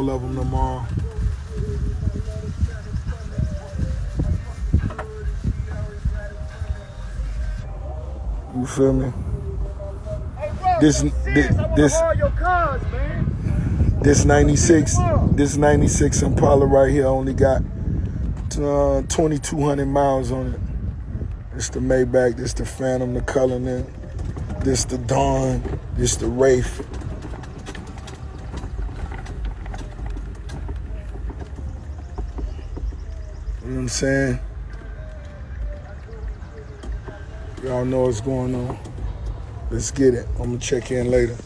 all of them tomorrow. You feel me? This 96 Impala right here only got 2,200 miles on it. It's the Maybach, this the Phantom, the Cullinan, this the Dawn, this the Wraith. You know what I'm saying? Y'all know what's going on. Let's get it. I'm gonna check in later.